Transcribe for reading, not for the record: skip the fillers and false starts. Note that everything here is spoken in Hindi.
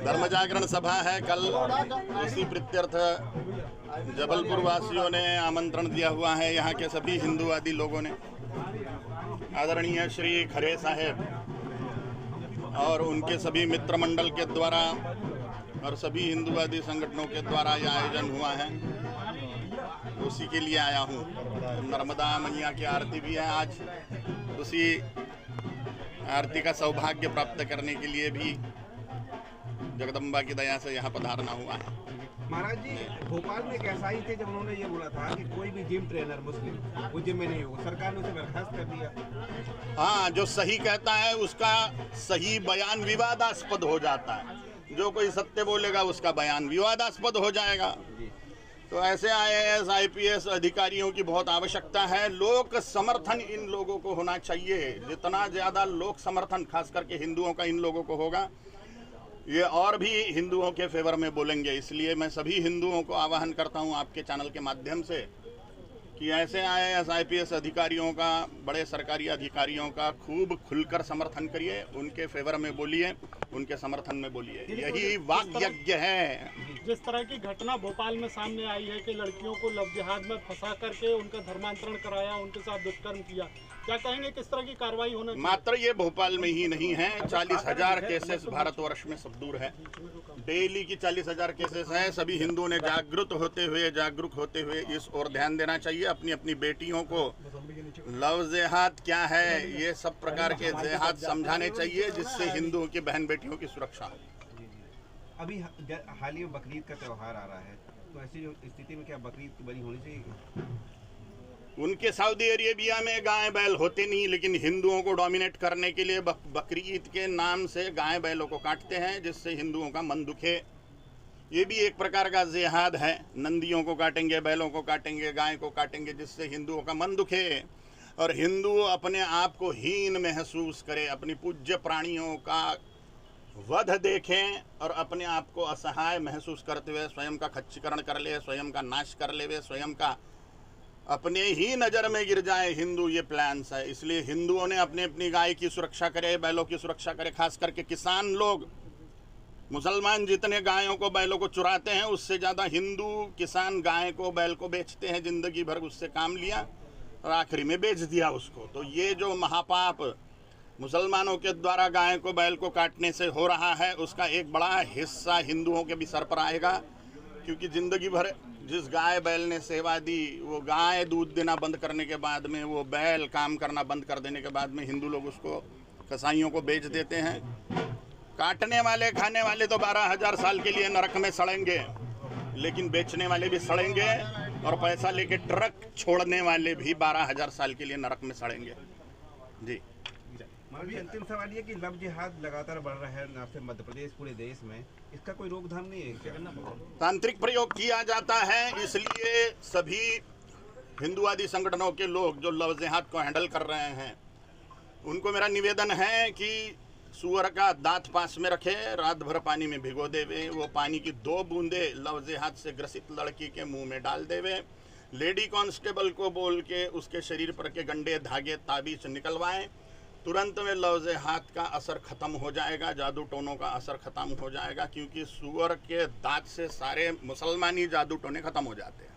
धर्म जागरण सभा है कल, उसी प्रीत्यर्थ जबलपुर वासियों ने आमंत्रण दिया हुआ है। यहाँ के सभी हिंदूवादी लोगों ने आदरणीय श्री खरे साहेब और उनके सभी मित्र मंडल के द्वारा और सभी हिंदूवादी संगठनों के द्वारा यह आयोजन हुआ है, उसी के लिए आया हूँ। नर्मदा मैया की आरती भी है आज, उसी आरती का सौभाग्य प्राप्त करने के लिए भी जगदम्बा की दया से यहाँ पधारना हुआ है। महाराज जी, भोपाल में एक ऐसा ही थे जब उन्होंने ये बोला था कि कोई भी जिम ट्रेनर मुस्लिम वो जिम में नहीं होगा, सरकार ने उसे बर्खास्त कर दिया। हाँ, जो सही कहता है उसका सही बयान विवादास्पद हो जाता है, जो कोई सत्य बोलेगा उसका बयान विवादास्पद हो जाएगा। तो ऐसे IAS IPS अधिकारियों की बहुत आवश्यकता है। लोक समर्थन इन लोगों को होना चाहिए। जितना ज़्यादा लोक समर्थन खास करके हिंदुओं का इन लोगों को होगा, ये और भी हिंदुओं के फेवर में बोलेंगे। इसलिए मैं सभी हिंदुओं को आह्वान करता हूं आपके चैनल के माध्यम से कि ऐसे IAS IPS अधिकारियों का, बड़े सरकारी अधिकारियों का खूब खुलकर समर्थन करिए, उनके फेवर में बोलिए, उनके समर्थन में बोलिए। यही वाक यज्ञ है। जिस तरह की घटना भोपाल में सामने आई है कि लड़कियों को लव जिहाद में फंसा करके उनका धर्मांतरण कराया, उनके साथ दुष्कर्म किया, क्या कहेंगे किस तरह की कार्रवाई होना चाहिए? मात्र ये भोपाल में ही नहीं है, 40,000 केसेस भारतवर्ष में सब दूर है। डेली की 40,000 केसेस हैं। सभी हिंदुओं ने जागरूक होते हुए इस ओर ध्यान देना चाहिए। अपनी अपनी बेटियों को लव जिहाद क्या है, ये सब प्रकार के जिहाद समझाने चाहिए, जिससे हिंदुओं की बहन बेटियों की सुरक्षा हो। अभी हाल ही में बकरीद का त्यौहार आ रहा है, तो ऐसी जो स्थिति में क्या बकरीद की बलि होनी चाहिए? उनके सऊदी अरेबिया में गाय बैल होते नहीं, लेकिन हिंदुओं को डोमिनेट करने के लिए बकरीद के नाम से गाय बैलों को काटते हैं, जिससे हिंदुओं का मन दुखे। ये भी एक प्रकार का जिहाद है। नंदियों को काटेंगे, बैलों को काटेंगे, गाय को काटेंगे, जिससे हिंदुओं का मन दुखे और हिंदू अपने आप को हीन महसूस करे, अपनी पूज्य प्राणियों का वध देखें और अपने आप को असहाय महसूस करते हुए स्वयं का खच्चीकरण कर ले, स्वयं का नाश कर ले, स्वयं का अपने ही नज़र में गिर जाए। हिंदू ये प्लान्स है। इसलिए हिंदुओं ने अपने अपनी गाय की सुरक्षा करे, बैलों की सुरक्षा करे। खास करके किसान लोग, मुसलमान जितने गायों को बैलों को चुराते हैं, उससे ज़्यादा हिंदू किसान गाय को बैल को बेचते हैं। ज़िंदगी भर उससे काम लिया और आखिरी में बेच दिया उसको। तो ये जो महापाप मुसलमानों के द्वारा गाय को बैल को काटने से हो रहा है, उसका एक बड़ा हिस्सा हिंदुओं के भी सर पर आएगा। क्योंकि ज़िंदगी भर जिस गाय बैल ने सेवा दी, वो गाय दूध देना बंद करने के बाद में, वो बैल काम करना बंद कर देने के बाद में हिंदू लोग उसको कसाईयों को बेच देते हैं। काटने वाले, खाने वाले तो 12,000 साल के लिए नरक में सड़ेंगे, लेकिन बेचने वाले भी सड़ेंगे और पैसा लेके ट्रक छोड़ने वाले भी 12,000 साल के लिए नरक में सड़ेंगे। जी अभी अंतिम सवाल ये कि लव जिहाद लगातार बढ़ रहा है, न सिर्फ मध्य प्रदेश, पूरे देश में, इसका कोई रोकथाम नहीं है, क्या करना पड़ेगा? तांत्रिक प्रयोग किया जाता है। इसलिए सभी हिंदुवादी संगठनों के लोग जो लव जिहाद को हैंडल कर रहे हैं, उनको मेरा निवेदन है कि सूअर का दांत पास में रखे, रात भर पानी में भिगो देवे, वो पानी की 2 बूंदे लव जिहाद से ग्रसित लड़की के मुंह में डाल देवे। लेडी कांस्टेबल को बोल के उसके शरीर पर के गंडे धागे ताबीज निकलवाएं। तुरंत में लव जिहाद का असर खत्म हो जाएगा, जादू टोनों का असर खत्म हो जाएगा। क्योंकि सूअर के दांत से सारे मुसलमानी जादू टोने खत्म हो जाते हैं।